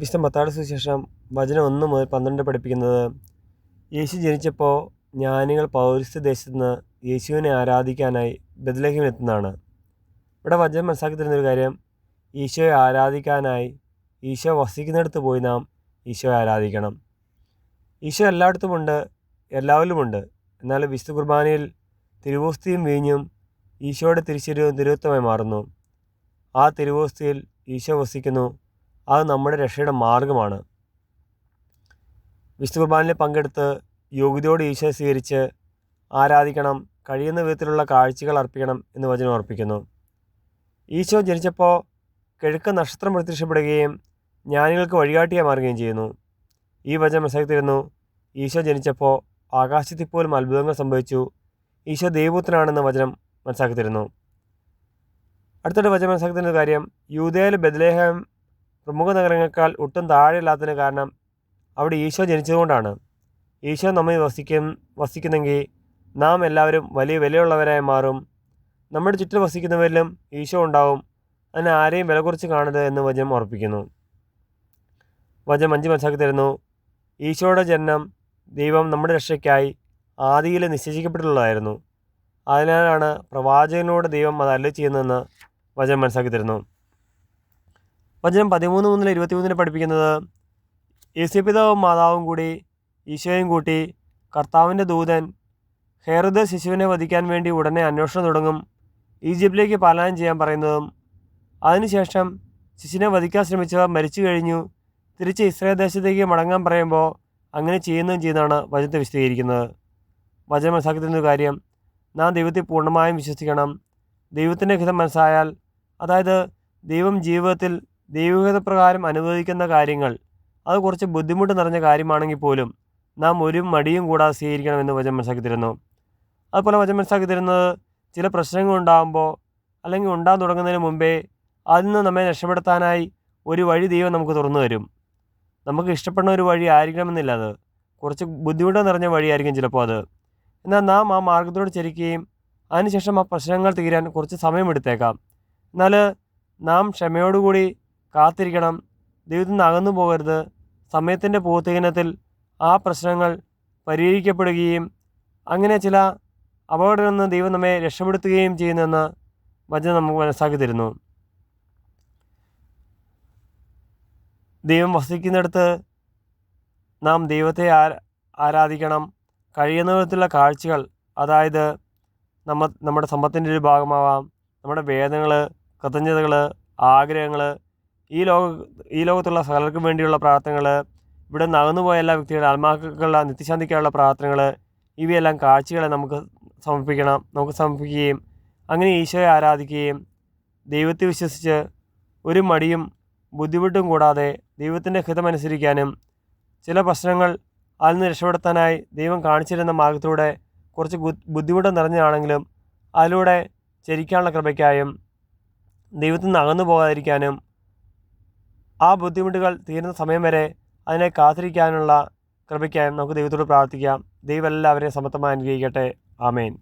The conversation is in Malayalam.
വിശുദ്ധ മത്തായിയുടെ സുവിശേഷം വചനം 1 മുതൽ 12 പഠിപ്പിക്കുന്നത്, യേശു ജനിച്ചപ്പോൾ ജ്ഞാനികൾ പൗരസ്ത്യ ദേശത്ത് നിന്ന് യേശുവിനെ ആരാധിക്കാനായി ബെത്ലഹേമിലെത്തുന്നതാണ്. ഇവിടെ വചനം മനസ്സിലാക്കി തരുന്നൊരു കാര്യം, ഈശോയെ ആരാധിക്കാനായി ഈശോ വസിക്കുന്നിടത്ത് പോയി നാം ഈശോയെ ആരാധിക്കണം. ഈശോ എല്ലായിടത്തുമുണ്ട്, എല്ലാവരിലുമുണ്ട്. എന്നാൽ വിശുദ്ധ കുർബാനയിൽ തിരുവോസ്തിയും വീഞ്ഞും ഈശോയുടെ തിരുശരീരവും തിരുരക്തമായി മാറുന്നു. ആ തിരുവോസ്തിയിൽ ഈശോ വസിക്കുന്നു. അത് നമ്മുടെ രക്ഷയുടെ മാർഗമാണ്. വിശുദ്ധ കുർബാനയിൽ പങ്കെടുത്ത് യോഗ്യതയോടെ ഈശോയെ സ്വീകരിച്ച് ആരാധിക്കണം, കഴിയുന്ന വിധത്തിലുള്ള കാഴ്ചകൾ അർപ്പിക്കണം എന്ന് വചനം അർപ്പിക്കുന്നു. ഈശോ ജനിച്ചപ്പോൾ കിഴക്ക് നക്ഷത്രം പ്രത്യക്ഷപ്പെടുകയും ജ്ഞാനികൾക്ക് വഴികാട്ടിയായി മാറുകയും ചെയ്യുന്നു. ഈ വചനം മനസ്സിലാക്കി തരുന്നു, ഈശോ ജനിച്ചപ്പോൾ ആകാശത്തിൽ പോലും അത്ഭുതങ്ങൾ സംഭവിച്ചു. ഈശോ ദൈവപുത്രനാണെന്ന് വചനം മനസ്സിലാക്കി തരുന്നു. അടുത്തൊരു വചനം മനസ്സിലാക്കി തരുന്ന കാര്യം, യൂദയയിലെ ബെത്ലഹേം പ്രമുഖ നഗരങ്ങളെക്കാൾ ഒട്ടും താഴെയല്ലാത്തതിന് കാരണം അവിടെ ഈശോ ജനിച്ചതുകൊണ്ടാണ്. ഈശോ നമ്മിൽ വസിക്കുന്നെങ്കിൽ നാം എല്ലാവരും വലിയ വിലയുള്ളവരായി മാറും. നമ്മുടെ ചുറ്റും വസിക്കുന്നവരിലും ഈശോ ഉണ്ടാവും. അതിന് ആരെയും വില കുറച്ച് കാണരുത് എന്ന് വചനം ഉറപ്പിക്കുന്നു. വചനം 5 മനസ്സിലാക്കി തരുന്നു, ഈശോയുടെ ജനനം ദൈവം നമ്മുടെ രക്ഷയ്ക്കായി ആദിയിൽ നിശ്ചയിക്കപ്പെട്ടിട്ടുള്ളതായിരുന്നു. അതിനാലാണ് പ്രവാചകനോട് ദൈവം അത് അരുളി ചെയ്യുന്നതെന്ന് വചനം മനസ്സിലാക്കി തരുന്നു. വചനം 13 മുതൽ 23 പഠിപ്പിക്കുന്നത്, യേശുപിതാവും മാതാവും കൂടി ഈശോയും കൂട്ടി കർത്താവിൻ്റെ ദൂതൻ ഹെരോദ് ശിശുവിനെ വധിക്കാൻ വേണ്ടി ഉടനെ അന്വേഷണം തുടങ്ങും. ഈജിപ്തിലേക്ക് പലായനം ചെയ്യാൻ പറയുന്നതും അതിനുശേഷം ശിശുവിനെ വധിക്കാൻ ശ്രമിച്ചവർ മരിച്ചു കഴിഞ്ഞു, തിരിച്ച് ഇസ്രായേൽ ദേശത്തേക്ക് മടങ്ങാൻ പറയുമ്പോൾ അങ്ങനെ ചെയ്യുന്നതാണ് വചനത്തെ വിശദീകരിക്കുന്നത്. വചനം മനസ്സിലാക്കി തരുന്ന കാര്യം, നാം ദൈവത്തെ പൂർണ്ണമായും വിശ്വസിക്കണം. ദൈവത്തിൻ്റെ ഹിതം മനസ്സായാൽ, അതായത് ദൈവം ജീവിതത്തിൽ ദൈവഹിത പ്രകാരം അനുവദിക്കുന്ന കാര്യങ്ങൾ അത് കുറച്ച് ബുദ്ധിമുട്ട് നിറഞ്ഞ കാര്യമാണെങ്കിൽ പോലും നാം ഒരു മടിയും കൂടാതെ സ്വീകരിക്കണമെന്ന് വചനം മനസ്സിലാക്കി തരുന്നു. അതുപോലെ വചനം മനസ്സിലാക്കി തരുന്നത്, ചില പ്രശ്നങ്ങൾ ഉണ്ടാകുമ്പോൾ അല്ലെങ്കിൽ ഉണ്ടാകാൻ തുടങ്ങുന്നതിന് മുമ്പേ അതിൽ നിന്ന് നമ്മെ രക്ഷപ്പെടുത്താനായി ഒരു വഴി ദൈവം നമുക്ക് തുറന്നു തരും. നമുക്ക് ഇഷ്ടപ്പെടുന്ന ഒരു വഴി ആയിരിക്കണമെന്നില്ല, അത് കുറച്ച് ബുദ്ധിമുട്ട് നിറഞ്ഞ വഴിയായിരിക്കും ചിലപ്പോൾ അത്. എന്നാൽ നാം ആ മാർഗത്തോട് ചരിക്കുകയും അതിനുശേഷം ആ പ്രശ്നങ്ങൾ തീരാൻ കുറച്ച് സമയമെടുത്തേക്കാം. എന്നാൽ നാം ക്ഷമയോടുകൂടി കാത്തിരിക്കണം. ദൈവത്തിൽ നിന്ന് അകന്നു പോകരുത്. സമയത്തിൻ്റെ പൂർത്തീകരണത്തിൽ ആ പ്രശ്നങ്ങൾ പരിഹരിക്കപ്പെടുകയും അങ്ങനെ ചില അപകടങ്ങളിൽ നിന്ന് ദൈവം നമ്മെ രക്ഷപ്പെടുത്തുകയും ചെയ്യുന്നെന്ന് വചനം നമുക്ക് മനസ്സിലാക്കി തരുന്നു. ദൈവം വസിക്കുന്നിടത്ത് നാം ദൈവത്തെ ആരാധിക്കണം. കഴിയുന്ന വിധത്തിലുള്ള കാഴ്ചകൾ, അതായത് നമ്മുടെ സമ്പത്തിൻ്റെ ഒരു ഭാഗമാവാം, നമ്മുടെ വേദനകൾ, കൃതജ്ഞതകൾ, ആഗ്രഹങ്ങൾ, ഈ ലോകത്തുള്ള സകലർക്കും വേണ്ടിയുള്ള പ്രാർത്ഥനകൾ, ഇവിടെ നകന്നുപോയ എല്ലാ വ്യക്തികളുടെ ആത്മാക്കളുടെ നിത്യശാന്തിക്കായുള്ള പ്രാർത്ഥനകൾ, ഇവയെല്ലാം കാഴ്ചകളെ നമുക്ക് സമർപ്പിക്കുകയും അങ്ങനെ ഈശോയെ ആരാധിക്കുകയും ദൈവത്തെ വിശ്വസിച്ച് ഒരു മടിയും ബുദ്ധിമുട്ടും കൂടാതെ ദൈവത്തിൻ്റെ ഹിതമനുസരിക്കാനും ചില പ്രശ്നങ്ങൾ അതിൽ നിന്ന് രക്ഷപ്പെടുത്താനായി ദൈവം കാണിച്ചിരുന്ന മാർഗത്തിലൂടെ കുറച്ച് ബുദ്ധിമുട്ട് നിറഞ്ഞതാണെങ്കിലും അതിലൂടെ ചരിക്കാനുള്ള കൃപയ്ക്കായും ദൈവത്തിൽ നിന്ന് അകന്നു പോകാതിരിക്കാനും ആ ബുദ്ധിമുട്ടുകൾ തീരുന്ന സമയം വരെ അതിനെ കാത്തിരിക്കാനുള്ള കൃപയ്ക്കായും നമുക്ക് ദൈവത്തോട് പ്രാർത്ഥിക്കാം. ദൈവം എല്ലാവരെയും സമർത്ഥമായി അനുഗ്രഹിക്കട്ടെ. ആമേൻ.